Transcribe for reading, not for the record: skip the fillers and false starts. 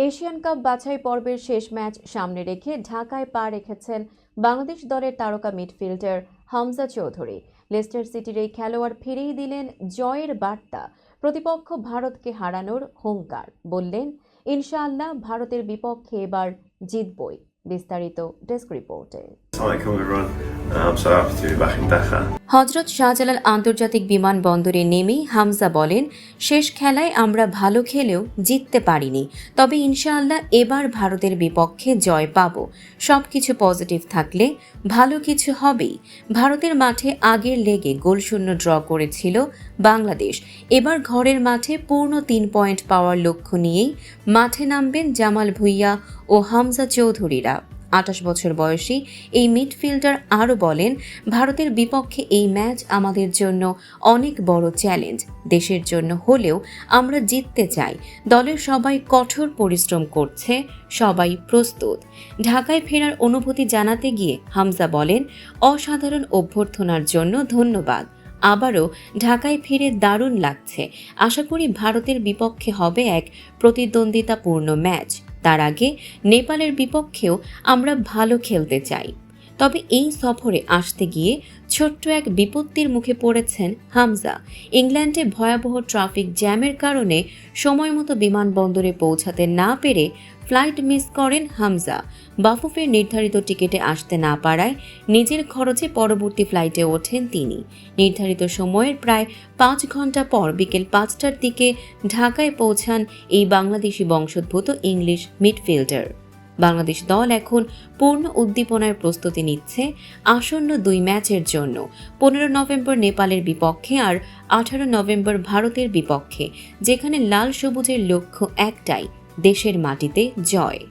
Asian cup বাছাই পর্বের শেষ ম্যাচ সামনে রেখে ঢাকায় পা রেখেছেন বাংলাদেশ দলের তারকা মিডফিল্ডার হামজা চৌধুরী। লেস্টার সিটির এই খেলোয়াড় ফিরিয়ে দিলেন জয়ের বার্তা, প্রতিপক্ষ ভারতকে হারানোর হুঙ্কার। বললেন, ইনশাআল্লাহ ভারতের বিপক্ষে এবার জিতবই। বিস্তারিত ডেস্ক রিপোর্টে। হযরত শাহজালাল আন্তর্জাতিক বিমানবন্দরে নেমেই হামজা বলেন, শেষ খেলায় আমরা ভালো খেলেও জিততে পারিনি, তবে ইনশাআল্লাহ এবার ভারতের বিপক্ষে জয় পাব। সবকিছু পজিটিভ থাকলে ভালো কিছু হবেই। ভারতের মাঠে আগের লেগে গোলশূন্য ড্র করেছিল বাংলাদেশ। এবার ঘরের মাঠে পূর্ণ 3 পয়েন্ট পাওয়ার লক্ষ্য নিয়েই মাঠে নামবেন জামাল ভুঁইয়া ও হামজা চৌধুরীরা। 28 বছর বয়সী এই মিডফিল্ডার আরও বলেন, ভারতের বিপক্ষে এই ম্যাচ আমাদের জন্য অনেক বড় চ্যালেঞ্জ। দেশের জন্য হলেও আমরা জিততে চাই। দলের সবাই কঠোর পরিশ্রম করছে, সবাই প্রস্তুত। ঢাকায় ফেরার অনুভূতি জানাতে গিয়ে হামজা বলেন, অসাধারণ অভ্যর্থনার জন্য ধন্যবাদ। আবারও ঢাকায় ফিরে দারুণ লাগছে। আশা করি ভারতের বিপক্ষে হবে এক প্রতিদ্বন্দ্বিতাপূর্ণ ম্যাচ। তার আগে নেপালের বিপক্ষেও আমরা ভালো খেলতে চাই। তবে এই সফরে আসতে গিয়ে ছোট্ট এক বিপত্তির মুখে পড়েছেন হামজা। ইংল্যান্ডে ভয়াবহ ট্রাফিক জ্যামের কারণে সময়মতো বিমানবন্দরে পৌঁছাতে না পেরে ফ্লাইট মিস করেন হামজা। বাফুফের নির্ধারিত টিকিটে আসতে না পারায় নিজের খরচে পরবর্তী ফ্লাইটে ওঠেন তিনি। নির্ধারিত সময়ের প্রায় 5 ঘন্টা পর বিকেল 5টার দিকে ঢাকায় পৌঁছান এই বাংলাদেশি বংশোদ্ভূত ইংলিশ মিডফিল্ডার। বাংলাদেশ দল এখন পূর্ণ উদ্দীপনার প্রস্তুতি নিচ্ছে আসন্ন 2 ম্যাচের জন্য। 15 নভেম্বর নেপালের বিপক্ষে আর 18 নভেম্বর ভারতের বিপক্ষে, যেখানে লাল সবুজের লক্ষ্য একটাই, দেশের মাটিতে জয়।